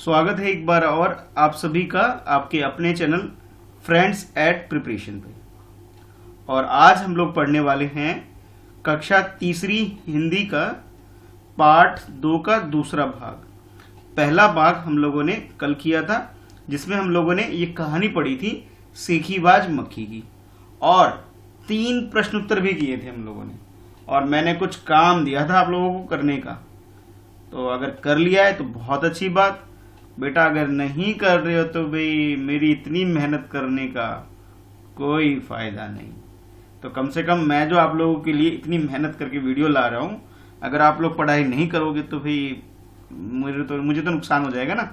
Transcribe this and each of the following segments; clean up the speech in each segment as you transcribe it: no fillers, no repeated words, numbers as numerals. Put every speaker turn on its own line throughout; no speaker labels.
स्वागत है एक बार और आप सभी का आपके अपने चैनल फ्रेंड्स एट प्रिपरेशन पे। और आज हम लोग पढ़ने वाले हैं कक्षा तीसरी हिंदी का पाठ 2 का दूसरा भाग। पहला भाग हम लोगों ने कल किया था, जिसमें हम लोगों ने ये कहानी पढ़ी थी सेखीबाज मक्खी की, और 3 प्रश्न उत्तर भी किए थे हम लोगों ने, और मैंने कुछ काम दिया था आप लोगों को करने का। तो अगर कर लिया है तो बहुत अच्छी बात बेटा, अगर नहीं कर रहे हो तो भाई मेरी इतनी मेहनत करने का कोई फायदा नहीं। तो कम से कम मैं जो आप लोगों के लिए इतनी मेहनत करके वीडियो ला रहा हूँ, अगर आप लोग पढ़ाई नहीं करोगे तो भाई मुझे तो नुकसान हो जाएगा ना।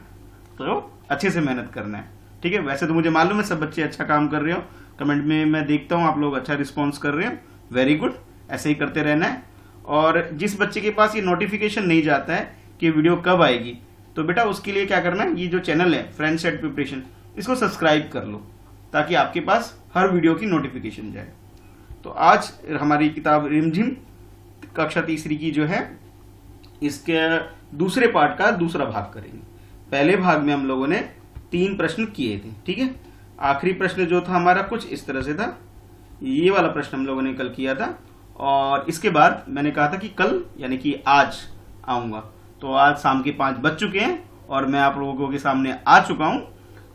तो अच्छे से मेहनत करना है, ठीक है। वैसे तो मुझे मालूम है सब बच्चे अच्छा काम कर रहे हो, कमेंट में मैं देखता हूँ आप लोग अच्छा रिस्पॉन्स कर रहे हो, वेरी गुड, ऐसे ही करते रहना है। और जिस बच्चे के पास ये नोटिफिकेशन नहीं जाता है कि वीडियो कब आएगी, तो बेटा उसके लिए क्या करना है, ये जो चैनल है फ्रेंड्स एट प्रिपरेशन, इसको सब्सक्राइब कर लो ताकि आपके पास हर वीडियो की नोटिफिकेशन जाए। तो आज हमारी किताब रिमझिम कक्षा तीसरी की जो है, इसके दूसरे पार्ट का दूसरा भाग करेंगे। पहले भाग में हम लोगों ने 3 प्रश्न किए थे, ठीक है। आखिरी प्रश्न जो था हमारा कुछ इस तरह से था, ये वाला प्रश्न हम लोगों ने कल किया था, और इसके बाद मैंने कहा था कि कल यानी कि आज आऊंगा। तो आज शाम के 5 बज चुके हैं और मैं आप लोगों के सामने आ चुका हूं।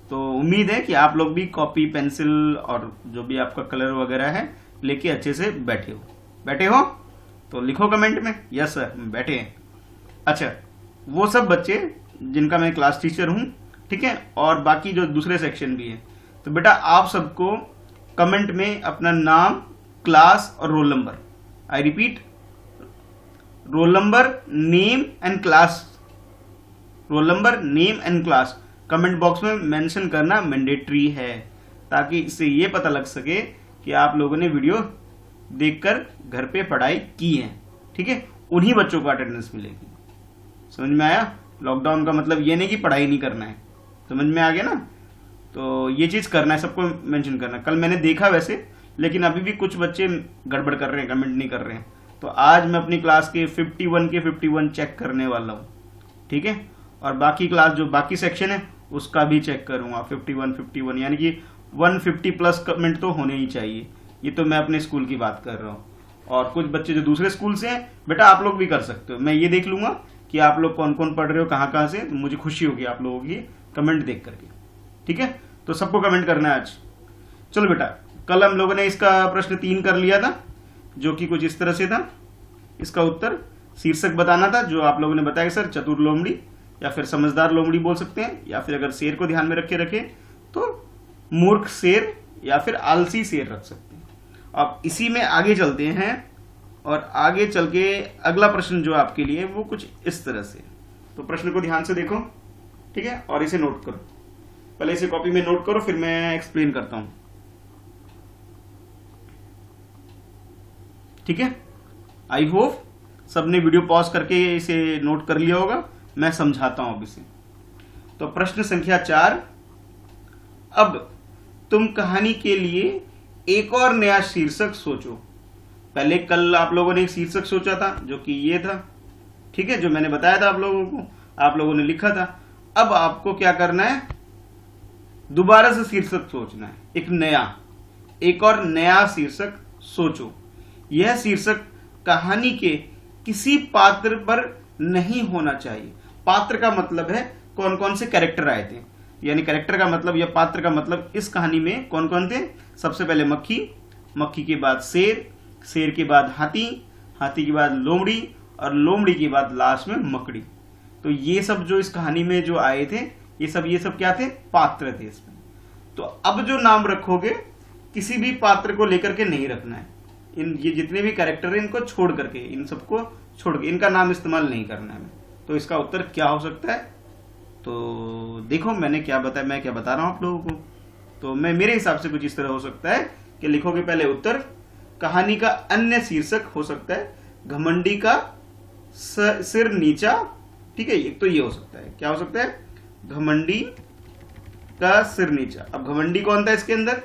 तो उम्मीद है कि आप लोग भी कॉपी पेंसिल और जो भी आपका कलर वगैरह है लेके अच्छे से बैठे हो तो लिखो कमेंट में यस सर बैठे हैं। अच्छा, वो सब बच्चे जिनका मैं क्लास टीचर हूं, ठीक है, और बाकी जो दूसरे सेक्शन भी है, तो बेटा आप सबको कमेंट में अपना नाम, क्लास और roll number, I repeat, roll number, name and class, roll number, name and class comment box में मेंशन करना मैंडेटरी है, ताकि इससे ये पता लग सके कि आप लोगों ने वीडियो देखकर घर पे पढ़ाई की है, ठीक है। उन्हीं बच्चों को अटेंडेंस मिलेगी। समझ में आया? लॉकडाउन का मतलब ये नहीं कि पढ़ाई नहीं करना है, समझ में आ गया ना। तो ये चीज करना है, सबको मेंशन करना है। कल मैंने देखा वैसे, लेकिन अभी भी कुछ बच्चे गड़बड़ कर रहे हैं, कमेंट नहीं कर रहे हैं। तो आज मैं अपनी क्लास के 51 के 51 चेक करने वाला हूँ, ठीक है। और बाकी क्लास जो बाकी सेक्शन है उसका भी चेक करूंगा, 51 यानी कि 150 प्लस कमेंट तो होने ही चाहिए। ये तो मैं अपने स्कूल की बात कर रहा हूँ। और कुछ बच्चे जो दूसरे स्कूल से हैं, बेटा आप लोग भी कर सकते हो। मैं ये देख लूंगा कि आप लोग कौन कौन पढ़ रहे हो, कहाँ कहाँ से, मुझे खुशी होगी आप लोगों की कमेंट देख करके, ठीक है। तो सबको कमेंट करना है आज। चलो बेटा, कल हम लोगों ने इसका प्रश्न 3 कर लिया था, जो कि कुछ इस तरह से था। इसका उत्तर शीर्षक बताना था, जो आप लोगों ने बताया सर चतुर लोमड़ी या फिर समझदार लोमड़ी बोल सकते हैं, या फिर अगर शेर को ध्यान में रखे तो मूर्ख शेर या फिर आलसी शेर रख सकते हैं। अब इसी में आगे चलते हैं, और आगे चल के अगला प्रश्न जो आपके लिए वो कुछ इस तरह से। तो प्रश्न को ध्यान से देखो, ठीक है, और इसे नोट करो। पहले इसे कॉपी में नोट करो, फिर मैं एक्सप्लेन करता हूं, ठीक है। आई होप सबने वीडियो पॉज करके इसे नोट कर लिया होगा। मैं समझाता हूं अब इसे। तो प्रश्न संख्या 4, अब तुम कहानी के लिए एक और नया शीर्षक सोचो। पहले कल आप लोगों ने एक शीर्षक सोचा था जो कि ये था, ठीक है, जो मैंने बताया था आप लोगों को, आप लोगों ने लिखा था। अब आपको क्या करना है, दोबारा से शीर्षक सोचना है, एक और नया शीर्षक सोचो। यह शीर्षक कहानी के किसी पात्र पर नहीं होना चाहिए। पात्र का मतलब है कौन कौन से कैरेक्टर आए थे, यानी कैरेक्टर का मतलब या पात्र का मतलब इस कहानी में कौन कौन थे। सबसे पहले मक्खी, मक्खी के बाद शेर, शेर के बाद हाथी, हाथी के बाद लोमड़ी, और लोमड़ी के बाद लास्ट में मकड़ी। तो ये सब जो इस कहानी में जो आए थे, ये सब क्या थे, पात्र थे इसमें। तो अब जो नाम रखोगे किसी भी पात्र को लेकर के नहीं रखना है। ये जितने भी कैरेक्टर हैं इनको छोड़ करके, इन सबको छोड़ के इनका नाम इस्तेमाल नहीं करना है। तो इसका उत्तर क्या हो सकता है, तो देखो मैंने क्या बताया, मैं क्या बता रहा हूं आप लोगों को। तो मैं मेरे हिसाब से कुछ इस तरह हो सकता है कि लिखोगे पहले उत्तर, कहानी का अन्य शीर्षक हो सकता है घमंडी का सिर नीचा, ठीक है। एक तो ये हो सकता है, क्या हो सकता है, घमंडी का सिर नीचा। अब घमंडी कौन था इसके अंदर,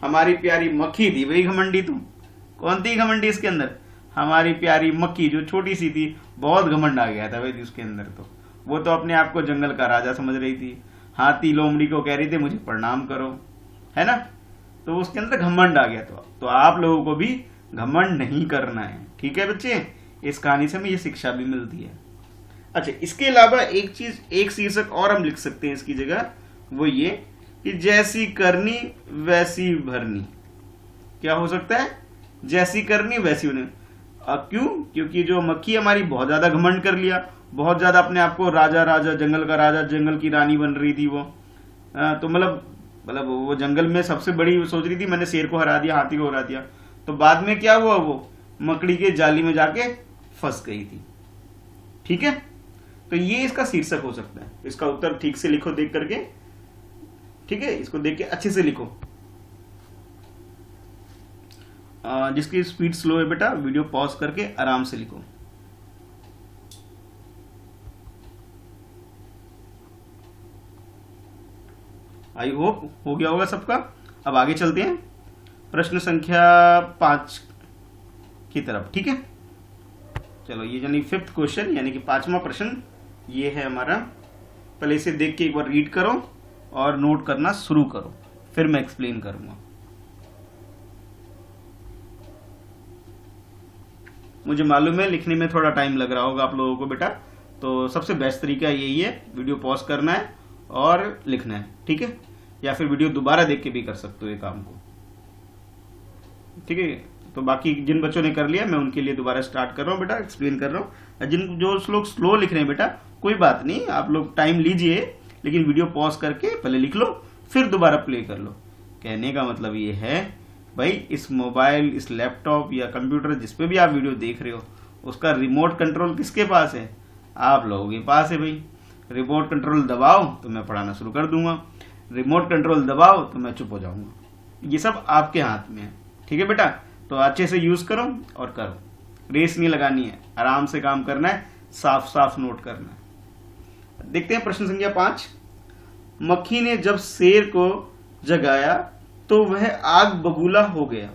हमारी प्यारी मक्खी थी भाई घमंडी। तुम कौन थी घमंडी इसके अंदर, हमारी प्यारी मक्खी जो छोटी सी थी, बहुत घमंड आ गया था भाई उसके अंदर। तो वो तो अपने आप को जंगल का राजा समझ रही थी, हाथी लोमड़ी को कह रही थी मुझे प्रणाम करो, है ना। तो उसके अंदर घमंड आ गया। तो आप लोगों को भी घमंड नहीं करना है, ठीक है बच्चे। इस कहानी से हमें ये शिक्षा भी मिलती है। अच्छा, इसके अलावा एक चीज, एक शीर्षक और हम लिख सकते हैं इसकी जगह, वो ये कि जैसी करनी वैसी भरनी। क्या हो सकता है? जैसी करनी वैसी होनी। क्यों? क्योंकि जो मक्खी हमारी बहुत ज्यादा घमंड कर लिया, बहुत ज्यादा अपने आप को राजा राजा, जंगल का राजा, जंगल की रानी बन रही थी वो। तो मतलब वो जंगल में सबसे बड़ी सोच रही थी मैंने शेर को हरा दिया, हाथी को हरा दिया। तो बाद में क्या हुआ, वो मकड़ी के जाली में जाके फंस गई थी। ठीक है, तो ये इसका शीर्षक हो सकता है। इसका उत्तर ठीक से लिखो देख करके, ठीक है, इसको देख के अच्छे से लिखो। जिसकी स्पीड स्लो है बेटा, वीडियो पॉज करके आराम से लिखो। आई होप हो गया होगा सबका। अब आगे चलते हैं प्रश्न संख्या 5 की तरफ, ठीक है। चलो, ये यानी 5th क्वेश्चन, यानी कि 5वां प्रश्न ये है हमारा। पहले इसे देख के एक बार रीड करो और नोट करना शुरू करो, फिर मैं एक्सप्लेन करूंगा। मुझे मालूम है लिखने में थोड़ा टाइम लग रहा होगा आप लोगों को बेटा, तो सबसे बेस्ट तरीका यही है, वीडियो पॉज करना है और लिखना है, ठीक है। या फिर वीडियो दोबारा देख के भी कर सकते हो ये काम को, ठीक है। तो बाकी जिन बच्चों ने कर लिया, मैं उनके लिए दोबारा स्टार्ट कर रहा हूँ बेटा, एक्सप्लेन कर रहा हूँ। जो लोग स्लो लिख रहे हैं बेटा, कोई बात नहीं, आप लोग टाइम लीजिए, लेकिन वीडियो पॉज करके पहले लिख लो, फिर दोबारा प्ले कर लो। कहने का मतलब ये है भाई, इस मोबाइल, इस लैपटॉप या कंप्यूटर जिस पे भी आप वीडियो देख रहे हो, उसका रिमोट कंट्रोल किसके पास है? आप लोगों के पास है भाई। रिमोट कंट्रोल दबाओ तो मैं पढ़ाना शुरू कर दूंगा, रिमोट कंट्रोल दबाओ तो मैं चुप हो जाऊंगा। ये सब आपके हाथ में है, ठीक है बेटा। तो अच्छे से यूज करो और करो, रेस नहीं लगानी है, आराम से काम करना है, साफ साफ नोट करना है। देखते हैं प्रश्न संख्या 5। मक्खी ने जब शेर को जगाया तो वह आग बबूला हो गया।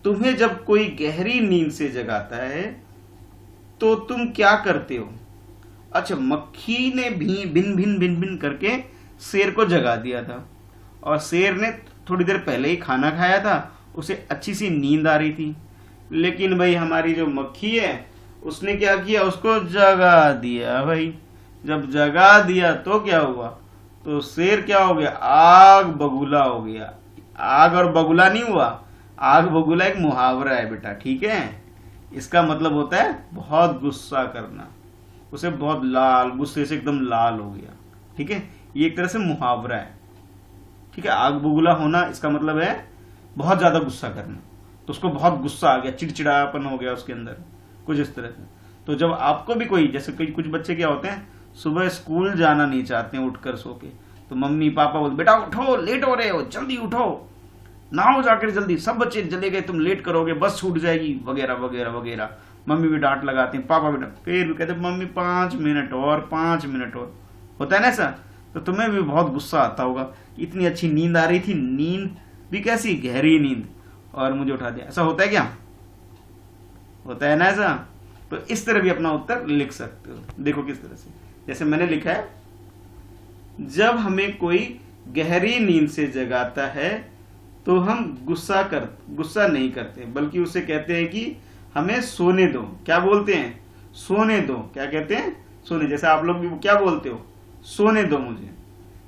तुम्हें जब कोई गहरी नींद से जगाता है तो तुम क्या करते हो? अच्छा, मक्खी ने भी भिन भिन भिन भिन करके शेर को जगा दिया था, और शेर ने थोड़ी देर पहले ही खाना खाया था, उसे अच्छी सी नींद आ रही थी। लेकिन भाई हमारी जो मक्खी है उसने क्या किया, उसको जगा दिया भाई। जब जगा दिया तो क्या हुआ, तो शेर क्या हो गया, आग बगुला हो गया। आग और बगुला नहीं हुआ, आग बगुला एक मुहावरा है बेटा, ठीक है। इसका मतलब होता है बहुत गुस्सा करना, उसे बहुत लाल, गुस्से से एकदम लाल हो गया, ठीक है। ये एक तरह से मुहावरा है, ठीक है। आग बगुला होना इसका मतलब है बहुत ज्यादा गुस्सा करना। तो उसको बहुत गुस्सा आ गया, चिड़चिड़ापन हो गया उसके अंदर, कुछ इस तरह से। तो जब आपको भी कोई, जैसे कुछ बच्चे क्या होते हैं, सुबह स्कूल जाना नहीं चाहते हैं उठकर सो के, तो मम्मी पापा बोलते बेटा उठो, लेट हो रहे हो, जल्दी उठो, नहाओ जाकर जल्दी, सब बच्चे चले गए, तुम लेट करोगे, बस छूट जाएगी, वगैरह वगैरह वगैरह। मम्मी भी डांट लगाते हैं, पापा भी डांट, फिर कहते मम्मी 5 मिनट और, 5 मिनट और, होता है ना ऐसा। तो तुम्हें भी बहुत गुस्सा आता होगा, इतनी अच्छी नींद आ रही थी, नींद भी कैसी गहरी नींद, और मुझे उठा दिया। ऐसा होता है क्या? होता है ना ऐसा। तो इस तरह भी अपना उत्तर लिख सकते हो। देखो किस तरह से, जैसे मैंने लिखा है, जब हमें कोई गहरी नींद से जगाता है तो हम गुस्सा नहीं करते, बल्कि उसे कहते हैं कि हमें सोने दो। क्या बोलते हैं? सोने दो। क्या कहते हैं? सोने। जैसे आप लोग भी क्या बोलते हो? सोने दो, मुझे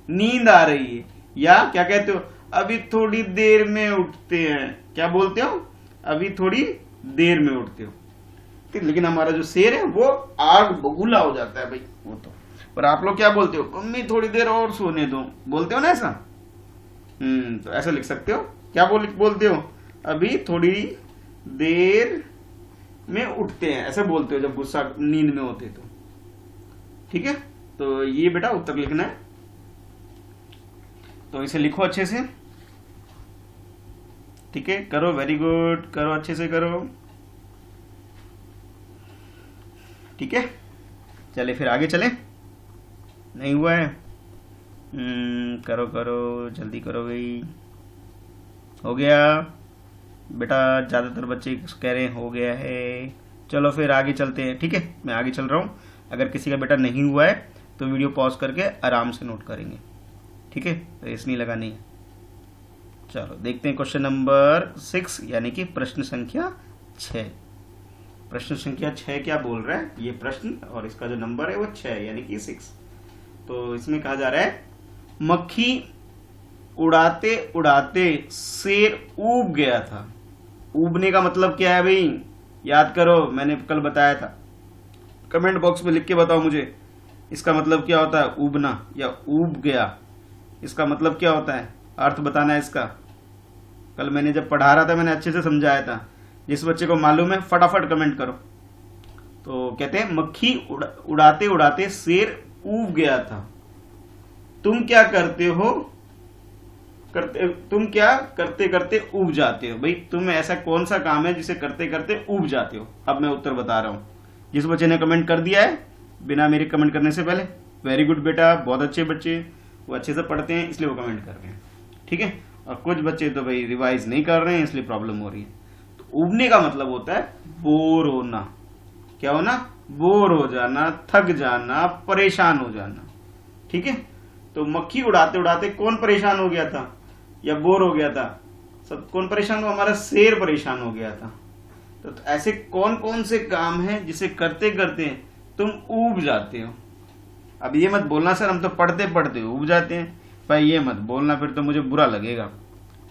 नींद आ रही है। या क्या कहते हो? अभी थोड़ी देर में उठते हैं। क्या बोलते हो? अभी थोड़ी देर में उठते हो। लेकिन हमारा जो शेर है वो आग बगुला हो जाता है भाई, वो तो। पर आप लोग क्या बोलते हो? मम्मी थोड़ी देर और सोने दो, बोलते हो ना ऐसा। तो ऐसा लिख सकते हो। क्या बोलते हो? अभी थोड़ी देर में उठते हैं, ऐसे बोलते हो जब गुस्सा नींद में होते तो, ठीक है। तो ये बेटा उत्तर लिखना है, तो इसे लिखो अच्छे से, ठीक है। करो, वेरी गुड, करो अच्छे से करो, ठीक है। चले फिर आगे चले, नहीं हुआ है? करो करो, जल्दी करो भाई। हो गया बेटा, ज्यादातर बच्चे कह रहे हैं हो गया है। चलो फिर आगे चलते हैं, ठीक है। मैं आगे चल रहा हूँ, अगर किसी का बेटा नहीं हुआ है तो वीडियो पॉज करके आराम से नोट करेंगे, ठीक है, रेस नहीं लगानी है। चलो देखते हैं क्वेश्चन नंबर 6 यानी कि प्रश्न संख्या 6। प्रश्न संख्या 6 क्या बोल रहा है ये प्रश्न, और इसका जो नंबर है वो 6 यानी कि 6। तो इसमें कहा जा रहा है मक्खी उड़ाते उड़ाते शेर ऊब गया था। ऊबने का मतलब क्या है भाई, याद करो, मैंने कल बताया था। कमेंट बॉक्स में लिख के बताओ मुझे इसका मतलब क्या होता है, ऊबना या ऊब गया, इसका मतलब क्या होता है, अर्थ बताना है इसका। कल मैंने जब पढ़ा रहा था मैंने अच्छे से समझाया था, जिस बच्चे को मालूम है फटाफट कमेंट करो। तो कहते हैं मक्खी उड़ाते उड़ाते शेर ऊब गया था। तुम क्या करते हो, तुम क्या करते करते ऊब जाते हो। भाई तुम ऐसा कौन सा काम है जिसे करते करते ऊब जाते हो। अब मैं उत्तर बता रहा हूं। जिस बच्चे ने कमेंट कर दिया है बिना मेरे कमेंट करने से पहले, वेरी गुड बेटा, बहुत अच्छे बच्चे, वो अच्छे से पढ़ते हैं इसलिए वो कमेंट कर रहे हैं, ठीक है। और कुछ बच्चे तो भाई रिवाइज नहीं कर रहे हैं इसलिए प्रॉब्लम हो रही है। तो ऊबने का मतलब होता है बोर होना। क्या होना, बोर हो जाना, थक जाना, परेशान हो जाना, ठीक है। तो मक्खी उड़ाते उड़ाते कौन परेशान हो गया था या बोर हो गया था, सब कौन परेशान हुआ, हमारा शेर परेशान हो गया था। तो ऐसे कौन कौन से काम हैं जिसे करते करते तुम ऊब जाते हो। अब ये मत बोलना सर हम तो पढ़ते पढ़ते ऊब जाते हैं, भाई ये मत बोलना, फिर तो मुझे बुरा लगेगा।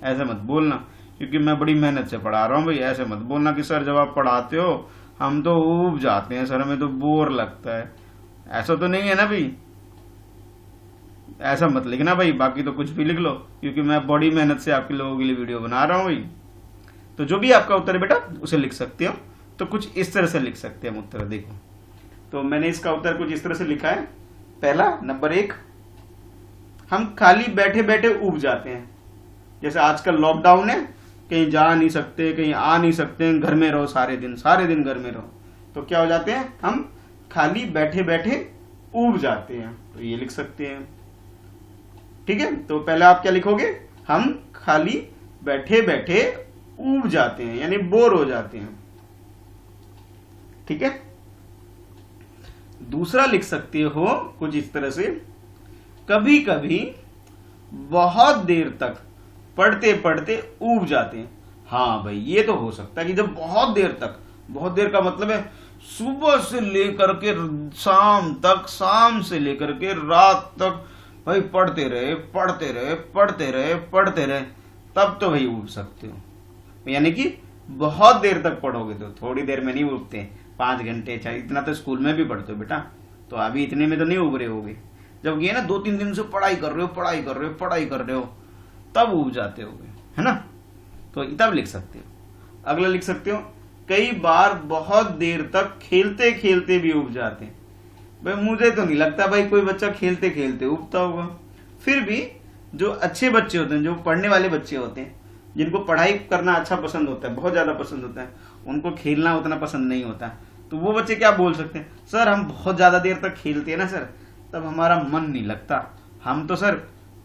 ऐसे मत बोलना क्योंकि मैं बड़ी मेहनत से पढ़ा रहा हूँ भाई। ऐसे मत बोलना कि सर जब आप पढ़ाते हो हम तो ऊब जाते हैं, सर हमें तो बोर लगता है। ऐसा तो नहीं है ना भाई, ऐसा मत लिखना भाई। बाकी तो कुछ भी लिख लो क्योंकि मैं बड़ी मेहनत से आपके लोगों के लिए वीडियो बना रहा हूँ भाई। तो जो भी आपका उत्तर है बेटा उसे लिख सकते हो। तो कुछ इस तरह से लिख सकते हैं हम उत्तर। देखो तो मैंने इसका उत्तर कुछ इस तरह से लिखा है। पहला नंबर 1, हम खाली बैठे बैठे ऊब जाते हैं। जैसे आजकल लॉकडाउन है, कहीं जा नहीं सकते, कहीं आ नहीं सकते, घर में रहो सारे दिन घर में रहो, तो क्या हो जाते हैं, हम खाली बैठे बैठे ऊब जाते हैं। तो ये लिख सकते हैं, ठीक है। तो पहले आप क्या लिखोगे, हम खाली बैठे बैठे ऊब जाते हैं यानी बोर हो जाते हैं, ठीक है। दूसरा लिख सकते हो कुछ इस तरह से, कभी कभी बहुत देर तक पढ़ते पढ़ते ऊब जाते हैं। हाँ भाई ये तो हो सकता है कि जब बहुत देर तक, बहुत देर का मतलब है सुबह से लेकर के शाम तक, शाम से लेकर के रात तक भाई पढ़ते रहे पढ़ते रहे पढ़ते रहे पढ़ते रहे, तब तो भाई ऊब सकते हो। यानी कि बहुत देर तक पढ़ोगे तो, थोड़ी देर में नहीं ऊबते, 5 घंटे, चाहे इतना तो स्कूल में भी पढ़ते हो बेटा, तो अभी इतने में तो नहीं ऊब रहे होगे। जब ये ना 2-3 दिन से पढ़ाई कर रहे हो पढ़ाई कर रहे हो पढ़ाई कर रहे हो, तब ऊब जाते होगे, है ना। तो तब लिख सकते हो। अगला लिख सकते हो, कई बार बहुत देर तक खेलते खेलते भी ऊब जाते हैं। भाई मुझे तो नहीं लगता भाई कोई बच्चा खेलते खेलते ऊबता होगा। फिर भी जो अच्छे बच्चे होते हैं, जो पढ़ने वाले बच्चे होते हैं, जिनको पढ़ाई करना अच्छा पसंद होता है, बहुत ज्यादा पसंद होता है, उनको खेलना उतना पसंद नहीं होता, तो वो बच्चे क्या बोल सकते हैं, सर हम बहुत ज्यादा देर तक खेलते हैं ना सर, तब हमारा मन नहीं लगता, हम तो सर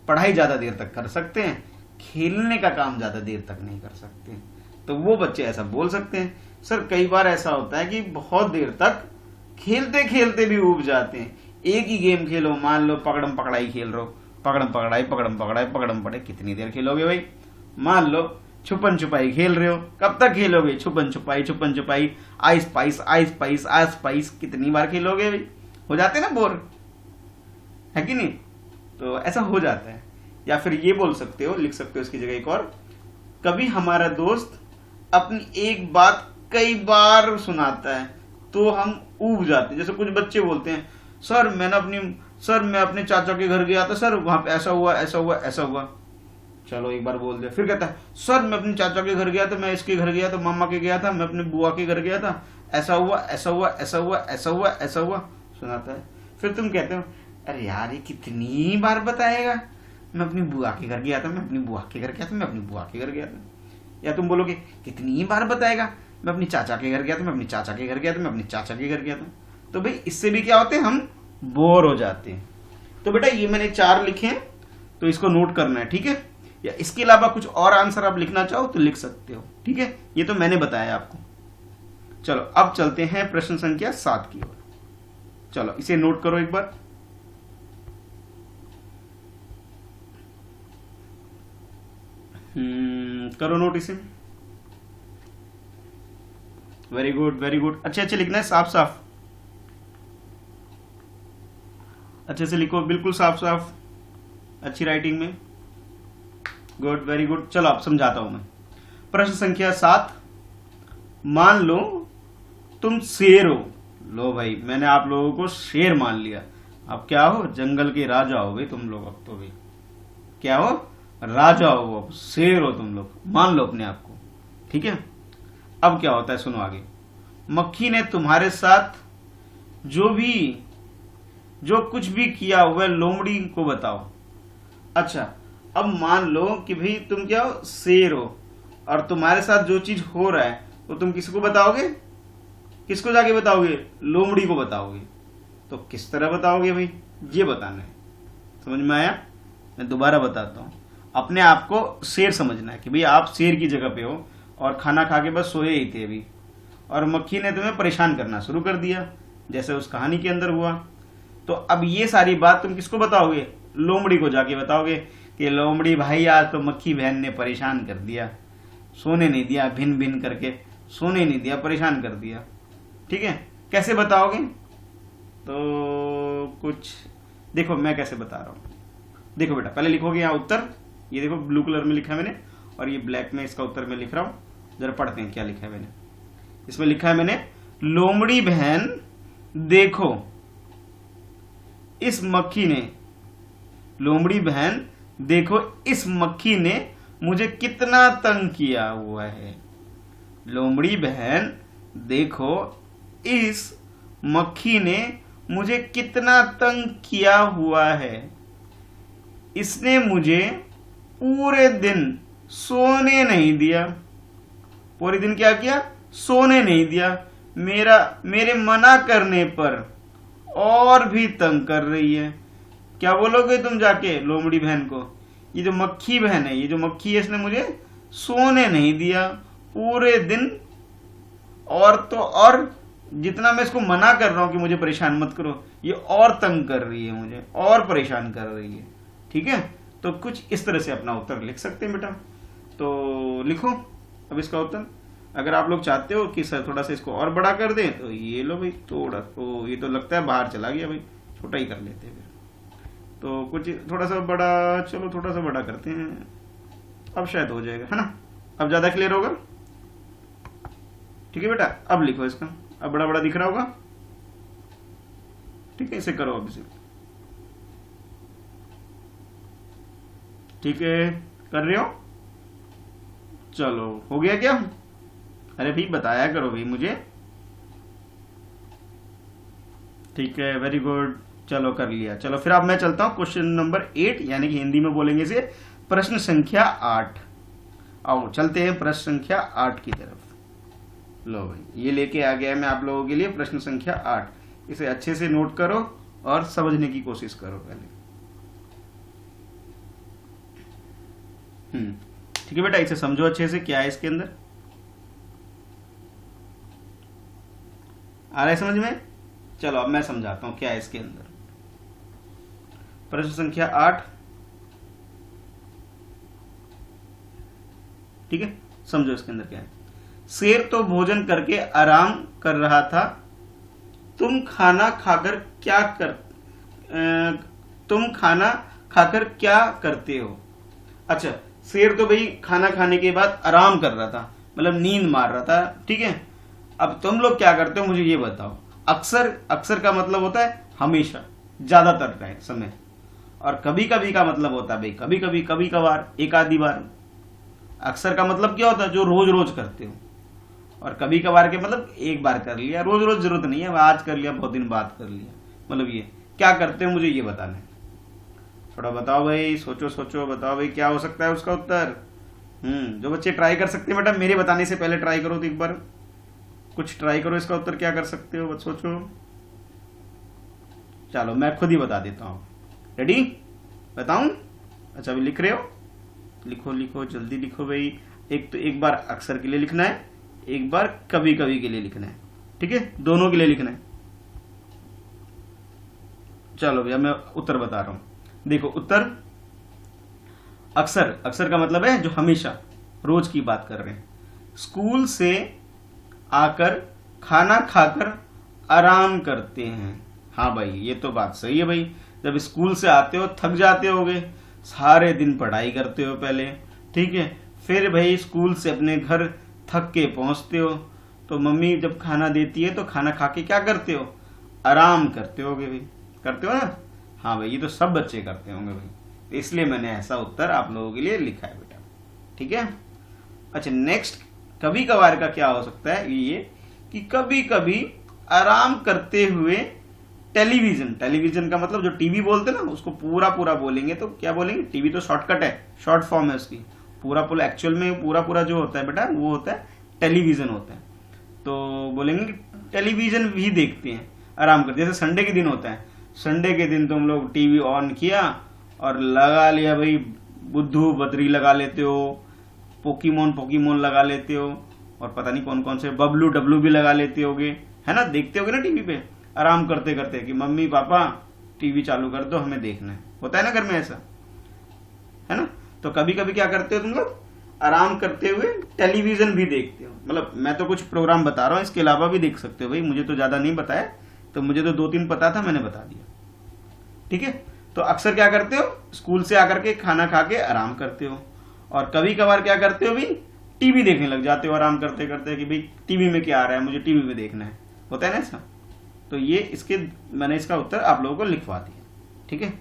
पढ़ाई ज्यादा देर तक कर सकते हैं, खेलने का काम ज्यादा देर तक नहीं कर सकते। तो वो बच्चे ऐसा बोल सकते हैं। सर कई बार ऐसा होता है कि बहुत देर तक खेलते खेलते भी ऊब जाते हैं। एक ही गेम खेलो, मान लो पकड़म पकड़ाई खेल रहे हो, पकड़म पकड़ाई पकड़म पकड़ाई पकड़म पकड़ाई, कितनी देर खेलोगे भाई। मान लो छुपन छुपाई खेल रहे हो, कब तक खेलोगे, छुपन छुपाई, आइस पाइस आइस पाइस, कितनी बार खेलोगे भाई। हो जाते ना बोर, है कि नहीं। तो ऐसा हो जाता है। या फिर ये बोल सकते हो, लिख सकते हो इसकी जगह एक और, कभी हमारा दोस्त अपनी एक बात कई बार सुनाता है तो हम ऊब जाते हैं। जैसे कुछ बच्चे बोलते हैं, सर मैं अपने चाचा के घर गया था सर, वहां पे ऐसा हुआ ऐसा हुआ ऐसा हुआ। चलो एक बार बोल दिया, फिर कहता है सर मैं अपने चाचा के घर गया था, मैं इसके घर गया था, मामा के गया था, मैं अपने बुआ के घर गया था, ऐसा हुआ ऐसा हुआ ऐसा हुआ ऐसा हुआ ऐसा हुआ, सुनाता है। फिर तुम कहते हो अरे यार ये कितनी बार बताएगा, मैं अपनी बुआ के घर गया था, मैं अपनी बुआ के घर गया था, मैं अपनी बुआ के घर गया था। या तुम बोलोगे कितनी बार बताएगा, मैं अपनी चाचा के घर गया था, मैं अपनी चाचा के घर गया था, मैं अपनी चाचा के घर गया था। तो भाई इससे भी क्या होते हैं, हम बोर हो जाते हैं। तो बेटा ये मैंने 4 लिखे हैं, तो इसको नोट करना है, ठीक है। या इसके अलावा कुछ और आंसर आप लिखना चाहो तो लिख सकते हो, ठीक है। ये तो मैंने बताया आपको। चलो अब चलते हैं प्रश्न संख्या 7 की ओर। चलो इसे नोट करो एक बार। करो नोट इसे। वेरी गुड वेरी गुड, अच्छे अच्छे लिखना है, साफ साफ अच्छे से लिखो, बिल्कुल साफ साफ अच्छी राइटिंग में। Good very good. चलो अब समझाता हूं मैं। प्रश्न संख्या 7, मान लो तुम शेर हो। लो भाई, मैंने आप लोगों को शेर मान लिया। अब क्या हो, जंगल के राजा हो भाई तुम लोग। अब तो भाई क्या हो, राजा हो, अब शेर हो तुम लोग, मान लो अपने आप को। ठीक है, अब क्या होता है सुनो आगे। मक्खी ने तुम्हारे साथ जो कुछ भी किया वह लोमड़ी को बताओ। अच्छा, अब मान लो कि भाई तुम क्या हो, शेर हो, और तुम्हारे साथ जो चीज हो रहा है वो तुम किसको बताओगे, किसको जाके बताओगे, लोमड़ी को बताओगे। तो किस तरह बताओगे भाई, ये बताना है। समझ में आया? मैं दोबारा बताता हूं। अपने आप को शेर समझना है कि भाई आप शेर की जगह पे हो और खाना खा के बस सोए ही थे अभी, और मक्खी ने तुम्हें परेशान करना शुरू कर दिया, जैसे उस कहानी के अंदर हुआ। तो अब ये सारी बात तुम किसको बताओगे, लोमड़ी को जाके बताओगे कि लोमड़ी भाई आज तो मक्खी बहन ने परेशान कर दिया, सोने नहीं दिया, भिन भिन करके सोने नहीं दिया, परेशान कर दिया। ठीक है, कैसे बताओगे? तो कुछ देखो मैं कैसे बता रहा हूं। देखो बेटा, पहले लिखोगे यहाँ उत्तर, ये देखो ब्लू कलर में लिखा है मैंने, और ये ब्लैक में इसका उत्तर मैं लिख रहा हूं। जरा पढ़ते हैं क्या लिखा है मैंने। इसमें लिखा है मैंने, लोमड़ी बहन देखो इस मक्खी ने, लोमड़ी बहन देखो इस मक्खी ने मुझे कितना तंग किया हुआ है। लोमड़ी बहन देखो इस मक्खी ने मुझे कितना तंग किया हुआ है। इसने मुझे पूरे दिन सोने नहीं दिया। पूरे दिन क्या किया, सोने नहीं दिया। मेरे मना करने पर और भी तंग कर रही है। क्या बोलोगे तुम जाके लोमड़ी बहन को, ये जो मक्खी बहन है, ये जो मक्खी है, इसने मुझे सोने नहीं दिया पूरे दिन, और तो और जितना मैं इसको मना कर रहा हूं कि मुझे परेशान मत करो, ये और तंग कर रही है, मुझे और परेशान कर रही है। ठीक है, तो कुछ इस तरह से अपना उत्तर लिख सकते हैं बेटा। तो लिखो अब इसका उत्तर। अगर आप लोग चाहते हो कि सर थोड़ा सा इसको और बड़ा कर दें, तो ये लो भाई, थोड़ा तो ये तो लगता है बाहर चला गया भाई, छोटा ही कर लेते हैं फिर। तो कुछ थोड़ा सा बड़ा, चलो थोड़ा सा बड़ा करते हैं, अब शायद हो जाएगा, है ना? अब ज्यादा क्लियर होगा। ठीक है बेटा, अब लिखो इसका, अब बड़ा बड़ा दिख रहा होगा। ठीक है, इसे करो अब इसे। ठीक है, कर रहे हो? चलो हो गया क्या? अरे भाई बताया करो भाई मुझे। ठीक है, वेरी गुड, चलो कर लिया। चलो फिर अब मैं चलता हूं क्वेश्चन नंबर 8, यानी कि हिंदी में बोलेंगे इसे प्रश्न संख्या 8। आओ चलते हैं प्रश्न संख्या 8 की तरफ। लो भाई, ये लेके आ गया मैं आप लोगों के लिए प्रश्न संख्या 8। इसे अच्छे से नोट करो और समझने की कोशिश करो पहले। ठीक है बेटा, इसे समझो अच्छे से, क्या है इसके अंदर, आ रहा है समझ में? चलो अब मैं समझाता हूं क्या है इसके अंदर। प्रश्न संख्या 8, ठीक है, समझो इसके अंदर क्या है। शेर तो भोजन करके आराम कर रहा था, तुम खाना खाकर क्या करते हो? अच्छा, शेर तो भाई खाना खाने के बाद आराम कर रहा था, मतलब नींद मार रहा था। ठीक है, अब तुम लोग क्या करते हो मुझे ये बताओ। अक्सर का मतलब होता है हमेशा, ज्यादातर का समय, और कभी कभी का मतलब होता है भाई कभी कभी, कभी कभार, एक आधी बार। अक्सर का मतलब क्या होता है, जो रोज रोज करते हो, और कभी कभार के मतलब एक बार कर लिया, रोज रोज जरूरत नहीं है, आज कर लिया, बहुत दिन बाद कर लिया, मतलब ये क्या करते हो मुझे ये बताना है। थोड़ा बताओ भाई, सोचो सोचो, बताओ भाई क्या हो सकता है उसका उत्तर। जो बच्चे ट्राई कर सकते हैं बेटा, मेरे बताने से पहले ट्राई करो तो एक बार कुछ ट्राई करो, इसका उत्तर क्या कर सकते हो, बस सोचो। चलो मैं खुद ही बता देता हूं। रेडी, बताऊं? अच्छा अभी लिख रहे हो, लिखो लिखो जल्दी लिखो भाई। एक बार अक्सर के लिए लिखना है, एक बार कभी कभी के लिए लिखना है। ठीक है, दोनों के लिए लिखना है। चलो भैया मैं उत्तर बता रहा हूं। देखो उत्तर अक्सर, अक्सर का मतलब है जो हमेशा, रोज की बात कर रहे हैं। स्कूल से आकर खाना खाकर आराम करते हैं। हाँ भाई ये तो बात सही है भाई। जब स्कूल से आते हो थक जाते होगे, सारे दिन पढ़ाई करते हो पहले, ठीक है, फिर भाई स्कूल से अपने घर थक के पहुंचते हो, तो मम्मी जब खाना देती है तो खाना खा के क्या करते हो, आराम करते होगे भाई, करते हो ना। हाँ भाई ये तो सब बच्चे करते होंगे भाई, तो इसलिए मैंने ऐसा उत्तर आप लोगों के लिए लिखा है बेटा, ठीक है। अच्छा नेक्स्ट, कभी कभार का क्या हो सकता है ये कि कभी कभी आराम करते हुए टेलीविजन, टेलीविजन का मतलब जो टीवी बोलते हैं ना उसको पूरा पूरा बोलेंगे तो क्या बोलेंगे, टीवी तो शॉर्टकट है, शॉर्ट फॉर्म है उसकी, पूरा पूरा एक्चुअल में पूरा पूरा जो होता है बेटा वो होता है टेलीविजन होता है। तो बोलेंगे कि टेलीविजन भी देखते हैं आराम करते, जैसे संडे के दिन होता है, संडे के दिन तुम लोग टीवी ऑन किया और लगा लिया भाई, बुद्धू बद्री लगा लेते हो, पोकीमोन पोकीमोन लगा लेते हो, और पता नहीं कौन कौन से बबलू डब्लू भी लगा लेते होगे, है ना, देखते होगे ना टीवी पे आराम करते करते कि मम्मी पापा टीवी चालू कर दो हमें देखना है, होता है ना घर में ऐसा, है ना। तो कभी कभी क्या करते हो तुम लोग, आराम करते हुए टेलीविजन भी देखते हो। मतलब मैं तो कुछ प्रोग्राम बता रहा हूँ, इसके अलावा भी देख सकते हो भाई, मुझे तो ज्यादा नहीं बताया, तो मुझे तो 2-3 पता था मैंने बता दिया, ठीक है। तो अक्सर क्या करते हो, स्कूल से आकर के खाना खा के आराम करते हो, और कभी कभार क्या करते हो भाई, टीवी देखने लग जाते हो आराम करते करते कि भाई टीवी में क्या आ रहा है मुझे टीवी में देखना है, होता है ना ऐसा। तो ये इसके मैंने इसका उत्तर आप लोगों को लिखवा दिया, ठीक है।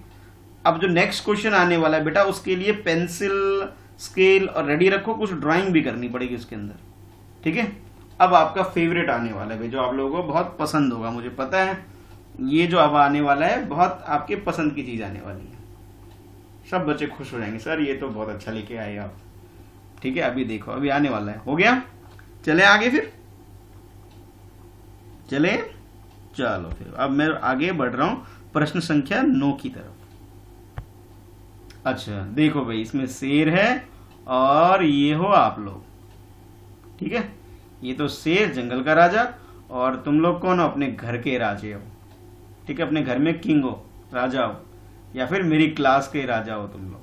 अब जो नेक्स्ट क्वेश्चन आने वाला है बेटा उसके लिए पेंसिल स्केल और रेडी रखो, कुछ ड्राइंग भी करनी पड़ेगी उसके अंदर, ठीक है। अब आपका फेवरेट आने वाला है भाई, जो आप लोगों को बहुत पसंद होगा, मुझे पता है ये जो अब आने वाला है बहुत आपके पसंद की चीज आने वाली है, सब बच्चे खुश हो जाएंगे, सर ये तो बहुत अच्छा लेके आए आप, ठीक है। अभी देखो अभी आने वाला है, हो गया, चले आगे फिर, चले, चलो फिर अब मैं आगे बढ़ रहा हूं प्रश्न संख्या 9 की तरफ। अच्छा देखो भाई, इसमें शेर है और ये हो आप लोग, ठीक है। ये तो शेर जंगल का राजा, और तुम लोग कौन हो, अपने घर के राजे हो, ठीक है, अपने घर में किंग हो, राजा हो, या फिर मेरी क्लास के राजा हो तुम लोग,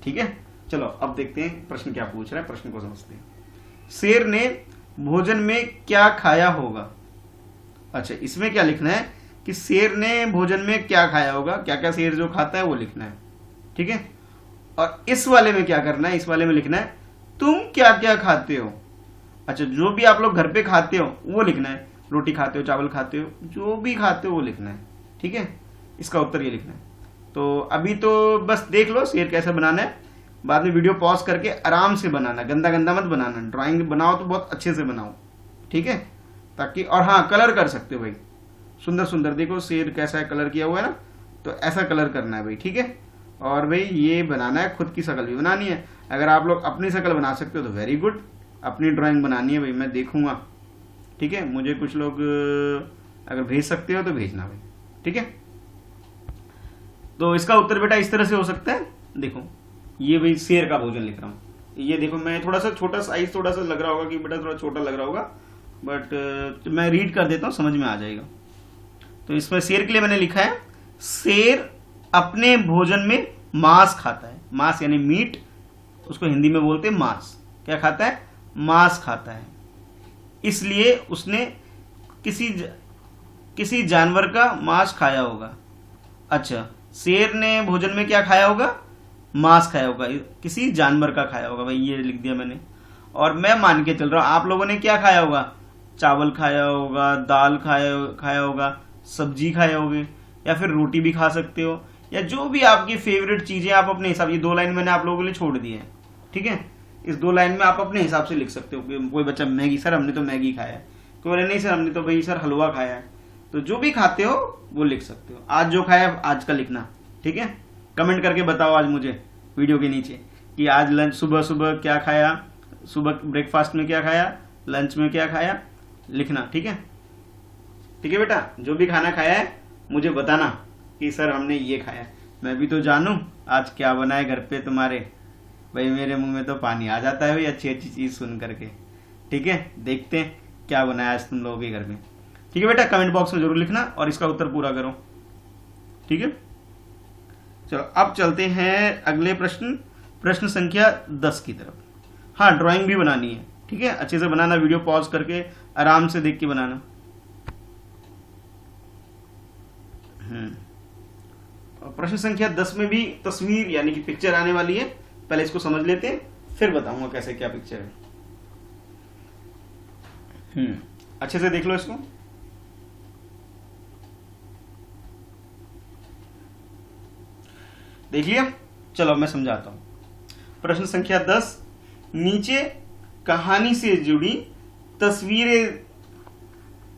ठीक है। चलो अब देखते हैं प्रश्न क्या पूछ रहा है, प्रश्न को समझते हैं। शेर ने भोजन में क्या खाया होगा। अच्छा इसमें क्या लिखना है कि शेर ने भोजन में क्या खाया होगा, क्या क्या शेर जो खाता है वो लिखना है, ठीक है। और इस वाले में क्या करना है, इस वाले में लिखना है तुम क्या क्या खाते हो। अच्छा जो भी आप लोग घर पे खाते हो वो लिखना है, रोटी खाते हो, चावल खाते हो, जो भी खाते हो वो लिखना है, ठीक है। इसका उत्तर ये लिखना है। तो अभी तो बस देख लो शेर कैसे बनाना है, बाद में वीडियो पॉज करके आराम से बनाना, गंदा गंदा मत बनाना, ड्राइंग बनाओ तो बहुत अच्छे से बनाओ, ठीक है, ताकि, और हाँ कलर कर सकते हो भाई, सुंदर सुंदर, देखो शेर कैसा है कलर किया हुआ है ना, तो ऐसा कलर करना है भाई, ठीक है। और भाई ये बनाना है, खुद की शक्ल भी बनानी है, अगर आप लोग अपनी शक्ल बना सकते हो तो वेरी गुड, अपनी ड्राइंग बनानी है भाई, मैं देखूंगा, ठीक है। मुझे कुछ लोग अगर भेज सकते हो तो भेजना भाई, ठीक है। तो इसका उत्तर बेटा इस तरह से हो सकता है, देखो ये भाई शेर का भोजन लिख रहा हूँ, ये देखो मैं थोड़ा सा छोटा साइज, थोड़ा सा लग रहा होगा कि बेटा थोड़ा छोटा लग रहा होगा, बट मैं रीड कर देता हूँ समझ में आ जाएगा। तो इसमें शेर के लिए मैंने लिखा है, शेर अपने भोजन में मांस खाता है, मांस यानी मीट, उसको हिंदी में बोलते हैं मांस, क्या खाता है, मांस खाता है, इसलिए उसने किसी जानवर का मांस खाया होगा। अच्छा शेर ने भोजन में क्या खाया होगा, मांस खाया होगा, किसी जानवर का खाया होगा भाई, ये लिख दिया मैंने। और मैं मान के चल रहा हूं आप लोगों ने क्या खाया होगा, चावल खाया होगा, दाल खाया होगा, सब्जी खाए होगे, या फिर रोटी भी खा सकते हो, या जो भी आपकी फेवरेट चीजें आप अपने हिसाब, ये 2 लाइन मैंने आप लोगों के लिए छोड़ दी है, ठीक है। इस 2 लाइन में आप अपने हिसाब से लिख सकते हो। कोई बच्चा मैगी, सर हमने तो मैगी खाया है, कोई बोले नहीं सर हमने तो भाई सर हलवा खाया है, तो जो भी खाते हो वो लिख सकते हो। आज जो खाया आज का लिखना, ठीक है। कमेंट करके बताओ आज मुझे वीडियो के नीचे कि आज लंच, सुबह सुबह क्या खाया, सुबह ब्रेकफास्ट में क्या खाया, लंच में क्या खाया, लिखना, ठीक है। ठीक है बेटा, जो भी खाना खाया है मुझे बताना कि सर हमने ये खाया, मैं भी तो जानूं आज क्या बना है घर पे तुम्हारे। भाई मेरे मुंह में तो पानी आ जाता है भाई अच्छी अच्छी चीज सुन करके, ठीक है। देखते हैं क्या बनाया आज तुम लोगों के घर में, ठीक है बेटा। कमेंट बॉक्स में जरूर लिखना और इसका उत्तर पूरा करो। ठीक है, चलो अब चलते हैं अगले प्रश्न संख्या 10 की तरफ। हाँ, ड्राइंग भी बनानी है, ठीक है, अच्छे से बनाना, वीडियो पॉज करके आराम से देख के बनाना। और प्रश्न संख्या 10 में भी तस्वीर यानी कि पिक्चर आने वाली है। पहले इसको समझ लेते हैं, फिर बताऊंगा कैसे क्या पिक्चर है। अच्छे से देख लो इसको। देख लिया? चलो मैं समझाता हूं। प्रश्न संख्या 10, नीचे कहानी से जुड़ी तस्वीरें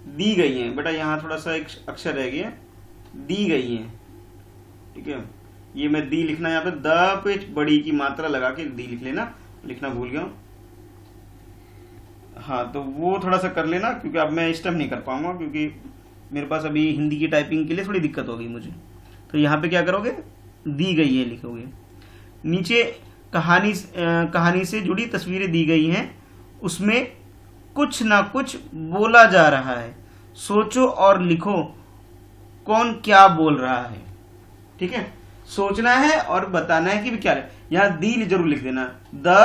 दी गई हैं। बेटा यहां थोड़ा सा एक अक्षर रह गया, दी गई हैं, ठीक है। ये मैं दी लिखना, यहाँ पे द पे बड़ी की मात्रा लगा के दी लिख लेना, लिखना भूल गया। हाँ, तो वो थोड़ा सा कर लेना, क्योंकि अब मैं इस टाइम नहीं कर पाऊंगा, क्योंकि मेरे पास अभी हिंदी की टाइपिंग के लिए थोड़ी दिक्कत होगी मुझे। तो यहाँ पे क्या करोगे, दी गई है लिखोगे। नीचे कहानी से जुड़ी तस्वीरें दी गई हैं, उसमें कुछ ना कुछ बोला जा रहा है, सोचो और लिखो कौन क्या बोल रहा है। ठीक है, सोचना है और बताना है कि क्या है। यहाँ दी जरूर लिख देना। द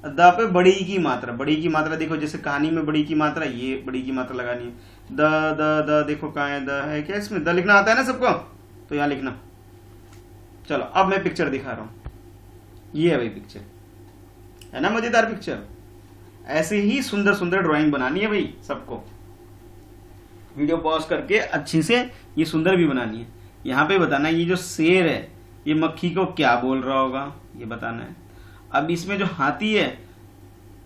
पे बड़ी की मात्रा देखो, जैसे कहानी में बड़ी की मात्रा, ये बड़ी की मात्रा लगानी है। द देखो कहाँ है, द है क्या इसमें, द लिखना आता है ना सबको, तो यहाँ लिखना। चलो अब मैं पिक्चर दिखा रहा हूं, ये है भाई पिक्चर, है ना मजेदार पिक्चर। ऐसे ही सुंदर सुंदर ड्राइंग बनानी है भाई सबको, वीडियो पॉज करके अच्छी से ये सुंदर भी बनानी है। यहाँ पे बताना है ये जो शेर है ये मक्खी को क्या बोल रहा होगा, ये बताना है। अब इसमें जो हाथी है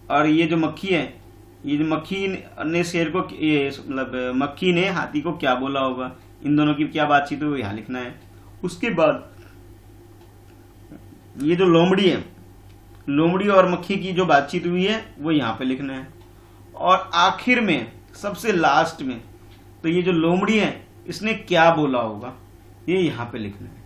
और ये जो मक्खी है, ये जो मक्खी ने शेर को, ये मतलब मक्खी ने हाथी को क्या बोला होगा, इन दोनों की क्या बातचीत हुई यहाँ लिखना है। उसके बाद ये जो लोमड़ी है, लोमड़ी और मक्खी की जो बातचीत हुई है वो यहाँ पे लिखना है। और आखिर में सबसे लास्ट में तो ये जो लोमड़ी है इसने क्या बोला होगा ये यहाँ पे लिखना है।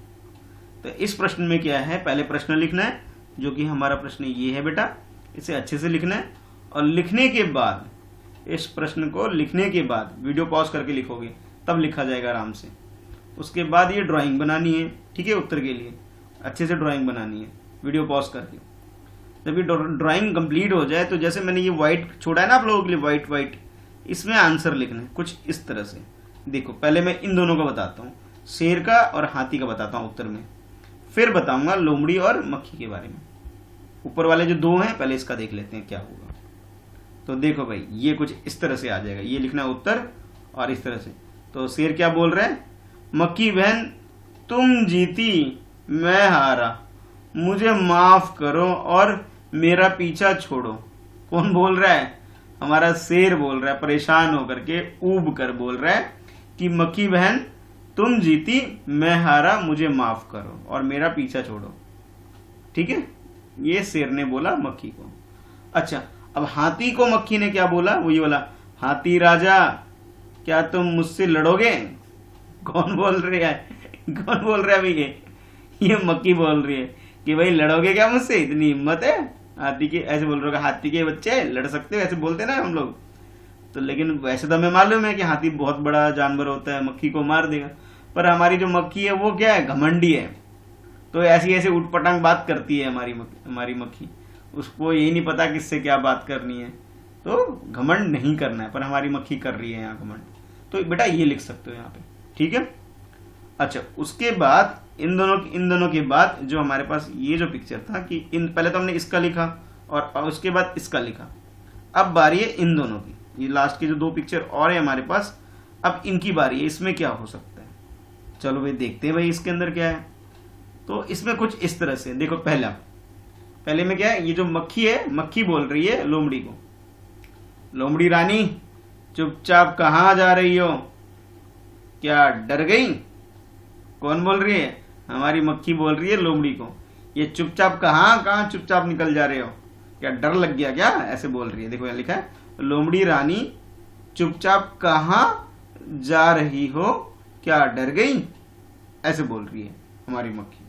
तो इस प्रश्न में क्या है, पहले प्रश्न लिखना है, जो कि हमारा प्रश्न ये है बेटा, इसे अच्छे से लिखना है। और लिखने के बाद, इस प्रश्न को लिखने के बाद वीडियो पॉज करके लिखोगे तब लिखा जाएगा आराम से। उसके बाद ये ड्राइंग बनानी है, ठीक है, उत्तर के लिए अच्छे से ड्राइंग बनानी है वीडियो पॉज करके। जब ये ड्राइंग कंप्लीट हो जाए तो जैसे मैंने ये व्हाइट छोड़ा है ना आप लोगों के लिए, व्हाइट, इसमें आंसर लिखना है कुछ इस तरह से। देखो पहले मैं इन दोनों का बताता हूँ, शेर का और हाथी का बताता हूँ उत्तर में, फिर बताऊंगा लोमड़ी और मक्खी के बारे में। ऊपर वाले जो दो हैं पहले इसका देख लेते हैं क्या होगा। तो देखो भाई ये कुछ इस तरह से आ जाएगा, ये लिखना है उत्तर और इस तरह से। तो शेर क्या बोल रहा है, मक्खी बहन तुम जीती मैं हारा, मुझे माफ करो और मेरा पीछा छोड़ो। कौन बोल रहा है, हमारा शेर बोल रहा है, परेशान होकर के ऊब कर बोल रहा है कि मक्खी बहन तुम जीती मैं हारा, मुझे माफ करो और मेरा पीछा छोड़ो। ठीक है, ये शेर ने बोला मक्खी को। अच्छा, अब हाथी को मक्खी ने क्या बोला, वो ये बोला, हाथी राजा क्या तुम मुझसे लड़ोगे। कौन बोल रहा है, कौन बोल रहा है भाई, ये मक्खी बोल रही है कि भाई लड़ोगे क्या मुझसे, इतनी हिम्मत है हाथी के, ऐसे बोल रहे हो, हाथी के बच्चे लड़ सकते हो, ऐसे बोलते ना हम लोग। तो लेकिन वैसे तो हमें मालूम है कि हाथी बहुत बड़ा जानवर होता है, मक्खी को मार देगा। पर हमारी जो मक्खी है वो क्या है, घमंडी है, तो ऐसी ऐसे उठपटांग बात करती है हमारी मक्खी। उसको यही नहीं पता किससे क्या बात करनी है, तो घमंड नहीं करना है, पर हमारी मक्खी कर रही है यहाँ घमंड। तो बेटा ये लिख सकते हो यहाँ पे, ठीक है। अच्छा, उसके बाद इन दोनों के बाद जो हमारे पास ये जो पिक्चर था कि पहले तो हमने इसका लिखा और उसके बाद इसका लिखा। अब बारी है इन दोनों की, ये लास्ट के जो दो पिक्चर और है हमारे पास, अब इनकी बारी है, इसमें क्या हो सकता है। चलो भाई देखते हैं भाई इसके अंदर क्या है। तो इसमें कुछ इस तरह से देखो, पहले में क्या है, ये जो मक्खी है, मक्खी बोल रही है लोमड़ी को, लोमड़ी रानी चुपचाप कहाँ जा रही हो, क्या डर गई। कौन बोल रही है, हमारी मक्खी बोल रही है लोमड़ी को, ये चुपचाप कहाँ चुपचाप निकल जा रहे हो, क्या डर लग गया क्या, ऐसे बोल रही है। देखो यहाँ लिखा है, लोमड़ी रानी चुपचाप कहाँ जा रही हो, क्या डर गई, ऐसे बोल रही है हमारी मक्खी।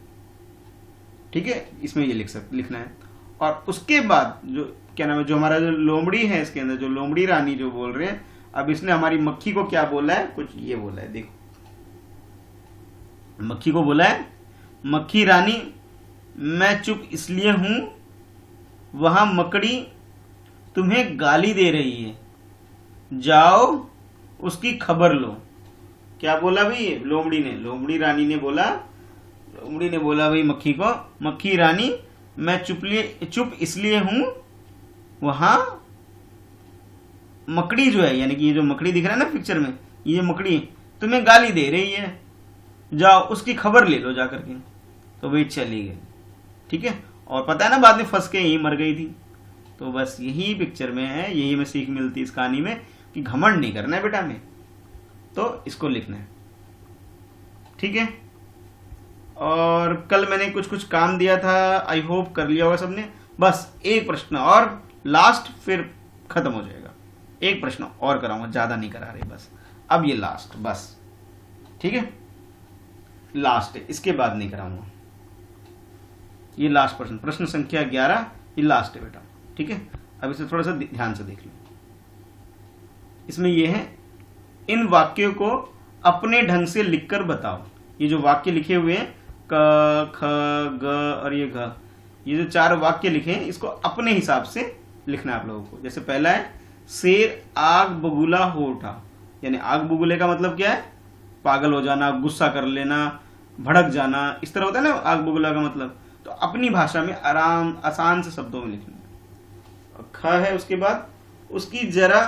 ठीक है, इसमें ये लिखना है। और उसके बाद जो क्या नाम है, जो हमारा जो लोमड़ी है, इसके अंदर जो लोमड़ी रानी जो बोल रहे हैं, अब इसने हमारी मक्खी को क्या बोला है, कुछ ये बोला है। देखो मक्खी को बोला है, मक्खी रानी मैं चुप इसलिए हूं वहां मकड़ी तुम्हें गाली दे रही है, जाओ उसकी खबर लो। क्या बोला भाई लोमड़ी ने, लोमड़ी ने बोला भाई मक्खी को, मक्खी रानी मैं चुप इसलिए हूं वहां मकड़ी जो है, यानी कि ये जो मकड़ी दिख रहा है ना पिक्चर में, ये मकड़ी तुम्हें गाली दे रही है, जाओ उसकी खबर ले लो जाकर के। तो भाई चली गई, ठीक है। और पता है ना बाद में फंस के यही मर गई थी। तो बस यही पिक्चर में है, यही हमें सीख मिलती है इस कहानी में कि घमंड नहीं करना है बेटा में, तो इसको लिखना है, ठीक है। और कल मैंने कुछ कुछ काम दिया था, आई होप कर लिया होगा सबने। बस एक प्रश्न और लास्ट, फिर खत्म हो जाएगा। एक प्रश्न और कराऊंगा, ज्यादा नहीं करा रहे, बस अब ये लास्ट, बस ठीक है, लास्ट है, इसके बाद नहीं कराऊंगा। ये लास्ट प्रश्न, प्रश्न संख्या 11, ये लास्ट है बेटा, ठीक है। अब इसे थोड़ा सा ध्यान से देख लो। इसमें ये है, इन वाक्यों को अपने ढंग से लिखकर बताओ। ये जो वाक्य लिखे हुए हैं क, ख, ग और ये घ, ये जो 4 वाक्य लिखे हैं, इसको अपने हिसाब से लिखना है आप लोगों को। जैसे पहला है, शेर आग बगुला हो उठा, यानी आग बगुले का मतलब क्या है, पागल हो जाना, गुस्सा कर लेना, भड़क जाना, इस तरह होता है ना आग बगुला का मतलब। तो अपनी भाषा में आसान से शब्दों में लिखना है। ख है उसके बाद, उसकी जरा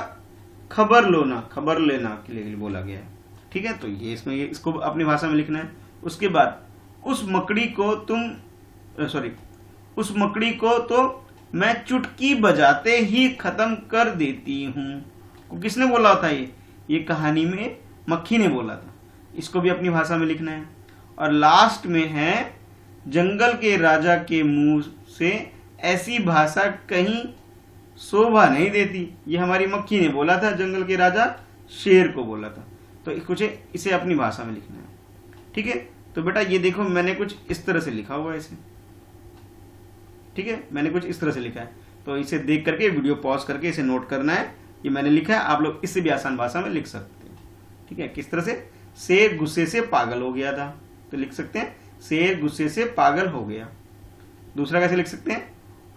खबर लो ना, खबर लेना के लिए बोला गया है, ठीक है। तो ये इसमें इसको अपनी भाषा में लिखना है। उसके बाद, उस मकड़ी को तो मैं चुटकी बजाते ही खत्म कर देती हूं। किसने बोला था ये कहानी में मक्खी ने बोला था। इसको भी अपनी भाषा में लिखना है। और लास्ट में है, जंगल के राजा के मुंह से ऐसी भाषा कहीं शोभा नहीं देती। ये हमारी मक्खी ने बोला था, जंगल के राजा शेर को बोला था। तो कुछ इसे अपनी भाषा में लिखना है, ठीक है। तो बेटा ये देखो, मैंने कुछ इस तरह से लिखा हुआ है इसे, ठीक है, मैंने कुछ इस तरह से लिखा है। तो इसे देख करके वीडियो पॉज करके इसे नोट करना है, ये मैंने लिखा है। आप लोग इससे भी आसान भाषा में लिख सकते हैं, ठीक है। किस तरह से, शेर गुस्से से पागल हो गया था, तो लिख सकते हैं शेर गुस्से से पागल हो गया। दूसरा कैसे लिख सकते हैं,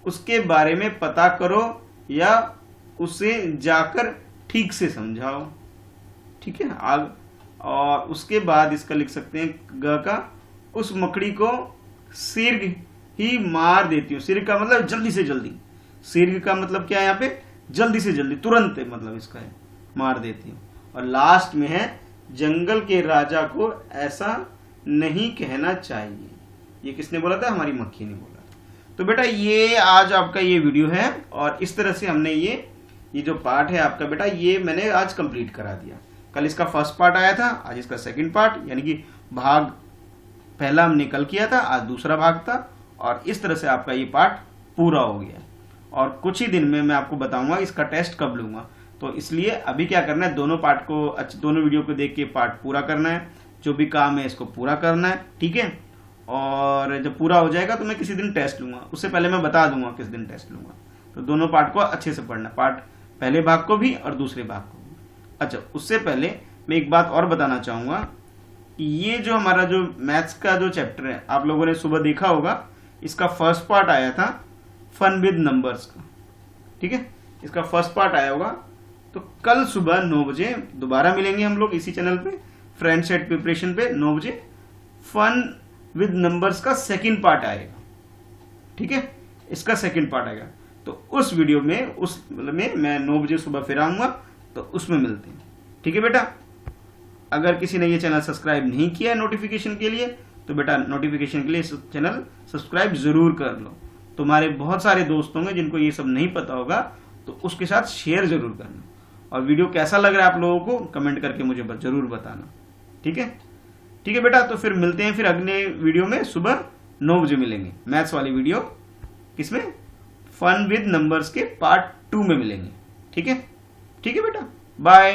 उसके बारे में पता करो या उसे जाकर ठीक से समझाओ, ठीक है। आग, और उसके बाद इसका लिख सकते हैं ग का, उस मकड़ी को सिर्ग ही मार देती हूँ। सिर्ग का मतलब जल्दी से जल्दी, सिर्ग का मतलब क्या है यहाँ पे, जल्दी से जल्दी, तुरंत मतलब इसका है, मार देती हूँ। और लास्ट में है, जंगल के राजा को ऐसा नहीं कहना चाहिए। ये किसने बोला था, हमारी मक्खी ने बोला था। तो बेटा ये आज आपका ये वीडियो है, और इस तरह से हमने ये जो पार्ट है आपका बेटा, ये मैंने आज कंप्लीट करा दिया। कल इसका फर्स्ट पार्ट आया था, आज इसका सेकंड पार्ट, यानी कि भाग पहला हमने कल किया था, आज दूसरा भाग था। और इस तरह से आपका ये पार्ट पूरा हो गया। और कुछ ही दिन में मैं आपको बताऊंगा इसका टेस्ट कब लूंगा। तो इसलिए अभी क्या करना है, दोनों पार्ट को, दोनों वीडियो को देख के पार्ट पूरा करना है, जो भी काम है इसको पूरा करना है, ठीक है। और जब पूरा हो जाएगा तो मैं किसी दिन टेस्ट लूंगा, उससे पहले मैं बता दूंगा किस दिन टेस्ट लूंगा। तो दोनों पार्ट को अच्छे से पढ़ना, पार्ट पहले भाग को भी और दूसरे भाग को भी। अच्छा, उससे पहले मैं एक बात और बताना चाहूंगा कि ये जो हमारा जो मैथ्स का जो चैप्टर है, आप लोगों ने सुबह देखा होगा, इसका फर्स्ट पार्ट आया था फन विद नंबर्स का, ठीक है, इसका फर्स्ट पार्ट आया होगा। तो कल सुबह 9 बजे दोबारा मिलेंगे हम लोग इसी चैनल पे, फ्रेंड्स एट प्रिपरेशन पे 9 बजे। फन विद नंबर्स का सेकंड पार्ट आएगा, ठीक है, इसका सेकंड पार्ट आएगा। तो उस वीडियो में मैं 9 बजे सुबह फिर आऊंगा, तो उसमें मिलते हैं, ठीक है बेटा। अगर किसी ने ये चैनल सब्सक्राइब नहीं किया है नोटिफिकेशन के लिए, तो बेटा नोटिफिकेशन के लिए चैनल सब्सक्राइब जरूर कर लो। तुम्हारे बहुत सारे दोस्त होंगे जिनको ये सब नहीं पता होगा, तो उसके साथ शेयर जरूर करना। और वीडियो कैसा लग रहा है आप लोगों को कमेंट करके मुझे जरूर बताना, ठीक है। ठीक है बेटा, तो फिर मिलते हैं फिर अगले वीडियो में, सुबह 9 बजे मिलेंगे। मैथ्स वाली वीडियो किसमें, फन विद नंबर्स के पार्ट 2 में मिलेंगे, ठीक है। ठीक है बेटा, बाय।